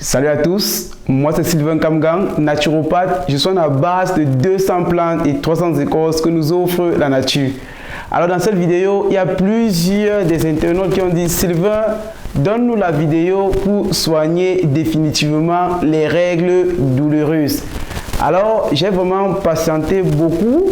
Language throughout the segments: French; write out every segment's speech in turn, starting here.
Salut à tous, moi c'est Sylvain Kamgang, naturopathe. Je suis à la base de 200 plantes et 300 écorces que nous offre la nature. Alors dans cette vidéo, il y a plusieurs des internautes qui ont dit: Sylvain, donne-nous la vidéo pour soigner définitivement les règles douloureuses. Alors j'ai vraiment patienté beaucoup.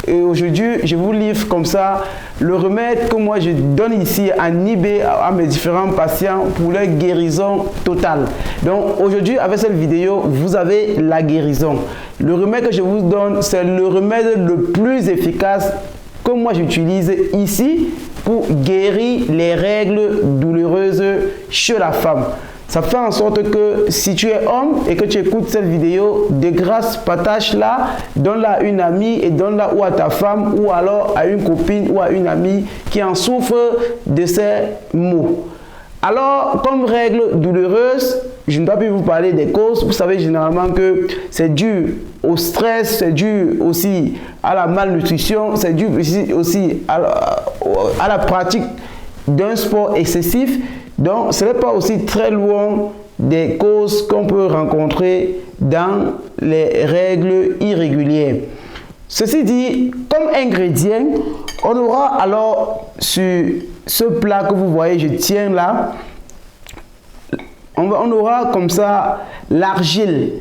Et aujourd'hui, je vous livre comme ça le remède que moi je donne ici en eBay à mes différents patients pour leur guérison totale. Donc aujourd'hui, avec cette vidéo, vous avez la guérison. Le remède que je vous donne, c'est le remède le plus efficace que moi j'utilise ici pour guérir les règles douloureuses chez la femme. Ça fait en sorte que si tu es homme et que tu écoutes cette vidéo, de grâce, partage-la, donne-la à une amie et donne-la ou à ta femme ou alors à une copine ou à une amie qui en souffre de ces maux. Alors, comme règle douloureuse, je ne dois plus vous parler des causes. Vous savez généralement que c'est dû au stress, c'est dû aussi à la malnutrition, c'est dû aussi à la pratique d'un sport excessif. Donc, ce n'est pas aussi très loin des causes qu'on peut rencontrer dans les règles irrégulières. Ceci dit, comme ingrédient, on aura alors sur ce plat que vous voyez, je tiens là, on aura comme ça l'argile.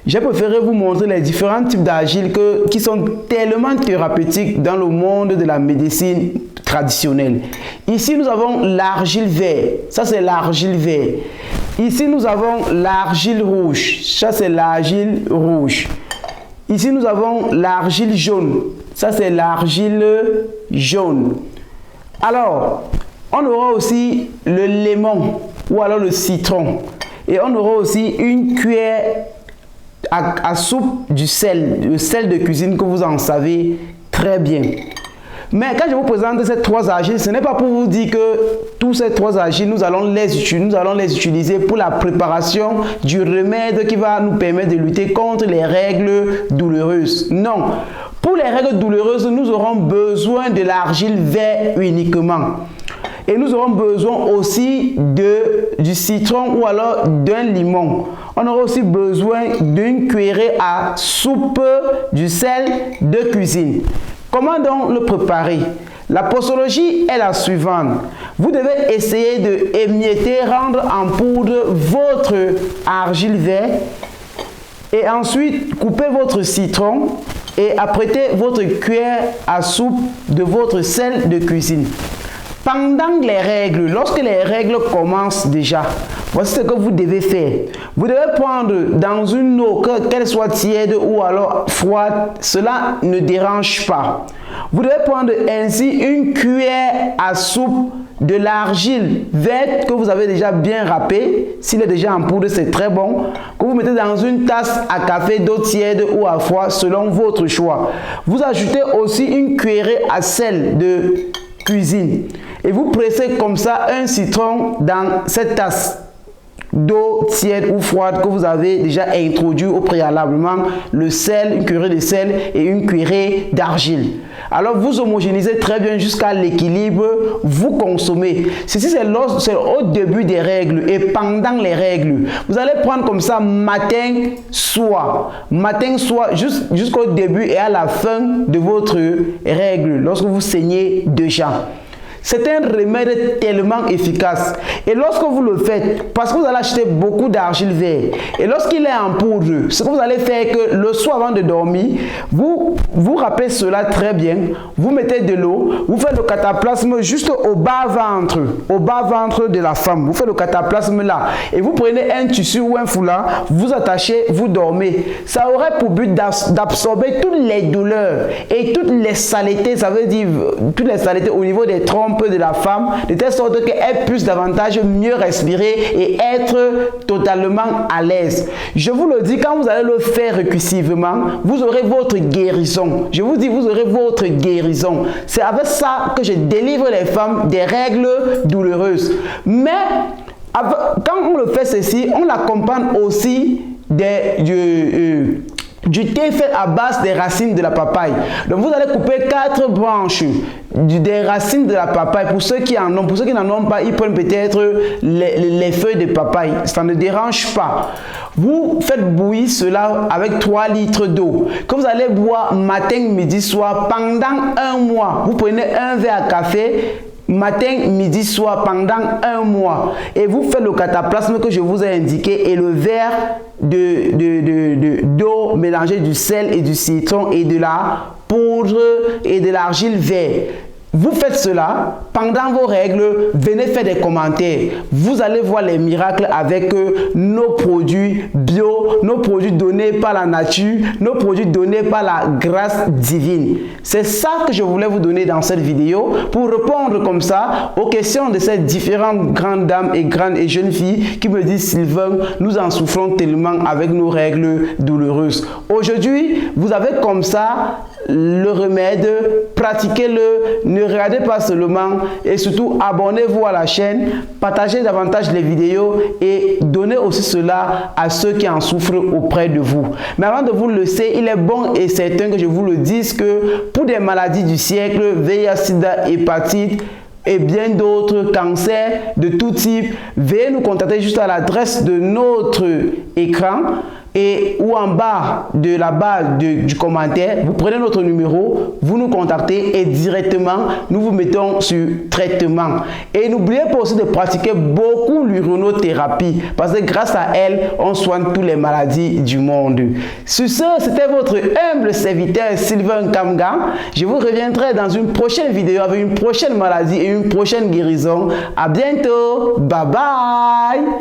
J'ai préféré vous montrer les différents types d'argile qui sont tellement thérapeutiques dans le monde de la médecine traditionnelle. Ici, nous avons l'argile verte. Ça, c'est l'argile verte. Ici, nous avons l'argile rouge. Ça, c'est l'argile rouge. Ici, nous avons l'argile jaune. Ça, c'est l'argile jaune. Alors, on aura aussi le lemon ou alors le citron. Et on aura aussi une cuillère à soupe du sel, le sel de cuisine que vous en savez très bien. Mais quand je vous présente ces trois argiles, ce n'est pas pour vous dire que tous ces trois argiles, nous allons les utiliser pour la préparation du remède qui va nous permettre de lutter contre les règles douloureuses. Non. Pour les règles douloureuses, nous aurons besoin de l'argile verte uniquement. Et nous aurons besoin aussi du citron ou alors d'un limon. On aura aussi besoin d'une cuillerée à soupe du sel de cuisine. Comment donc le préparer? La posologie est la suivante. Vous devez essayer de émietter, rendre en poudre votre argile verte et ensuite couper votre citron et apprêter votre cuillère à soupe de votre sel de cuisine. Pendant les règles, lorsque les règles commencent déjà, voici ce que vous devez faire. Vous devez prendre dans une eau, qu'elle soit tiède ou alors froide, cela ne dérange pas. Vous devez prendre ainsi une cuillère à soupe de l'argile verte que vous avez déjà bien râpée. S'il est déjà en poudre, c'est très bon. Que vous mettez dans une tasse à café d'eau tiède ou à froid selon votre choix. Vous ajoutez aussi une cuillerée à sel de cuisine. Et vous pressez comme ça un citron dans cette tasse d'eau tiède ou froide que vous avez déjà introduit au préalablement, le sel, une cuillerée de sel et une cuillerée d'argile. Alors vous homogénéisez très bien jusqu'à l'équilibre, vous consommez. Ceci c'est au début des règles et pendant les règles. Vous allez prendre comme ça matin, soir, jusqu'au début et à la fin de votre règle, lorsque vous saignez déjà. C'est un remède tellement efficace. Et lorsque vous le faites, parce que vous allez acheter beaucoup d'argile verte, et lorsqu'il est en poudre, ce que vous allez faire, que le soir avant de dormir, vous râpez cela très bien, vous mettez de l'eau, vous faites le cataplasme juste au bas-ventre de la femme. Vous faites le cataplasme là, et vous prenez un tissu ou un foulard, vous attachez, vous dormez. Ça aurait pour but d'absorber toutes les douleurs et toutes les saletés, ça veut dire toutes les saletés au niveau des trompes de la femme, de telle sorte qu'elle puisse davantage mieux respirer et être totalement à l'aise. Je vous le dis, quand vous allez le faire récursivement, vous aurez votre guérison. Je vous dis, vous aurez votre guérison. C'est avec ça que je délivre les femmes des règles douloureuses. Mais quand on le fait ceci, on l'accompagne aussi du thé fait à base des racines de la papaye. Donc vous allez couper 4 branches des racines de la papaye. Pour ceux qui en ont, pour ceux qui n'en ont pas, ils prennent peut-être les feuilles de papaye. Ça ne dérange pas. Vous faites bouillir cela avec 3 litres d'eau que vous allez boire matin, midi, soir pendant un mois. Vous prenez un verre à café matin, midi, soir pendant un mois. Et vous faites le cataplasme que je vous ai indiqué et le verre d'eau mélangée du sel et du citron et de la poudre et de l'argile verte. Vous faites cela pendant vos règles, venez faire des commentaires. Vous allez voir les miracles avec nos produits bio, nos produits donnés par la nature, nos produits donnés par la grâce divine. C'est ça que je voulais vous donner dans cette vidéo pour répondre comme ça aux questions de ces différentes grandes dames et grandes et jeunes filles qui me disent: Sylvain, nous en souffrons tellement avec nos règles douloureuses. Aujourd'hui, vous avez comme ça le remède, pratiquez-le, ne regardez pas seulement et surtout abonnez-vous à la chaîne, partagez davantage les vidéos et donnez aussi cela à ceux qui en souffrent auprès de vous. Mais avant de vous le laisser, il est bon et certain que je vous le dise que pour des maladies du siècle, VIH, sida, hépatite et bien d'autres cancers de tout type, veuillez nous contacter juste à l'adresse de notre écran et ou en bas de la barre du commentaire. Vous prenez notre numéro, vous nous contactez et directement nous vous mettons sur traitement. Et n'oubliez pas aussi de pratiquer beaucoup l'urinothérapie parce que grâce à elle, on soigne toutes les maladies du monde. Sur ce, c'était votre humble serviteur Sylvain Kamga. Je vous reviendrai dans une prochaine vidéo avec une prochaine maladie et une prochaine guérison. À bientôt. Bye bye.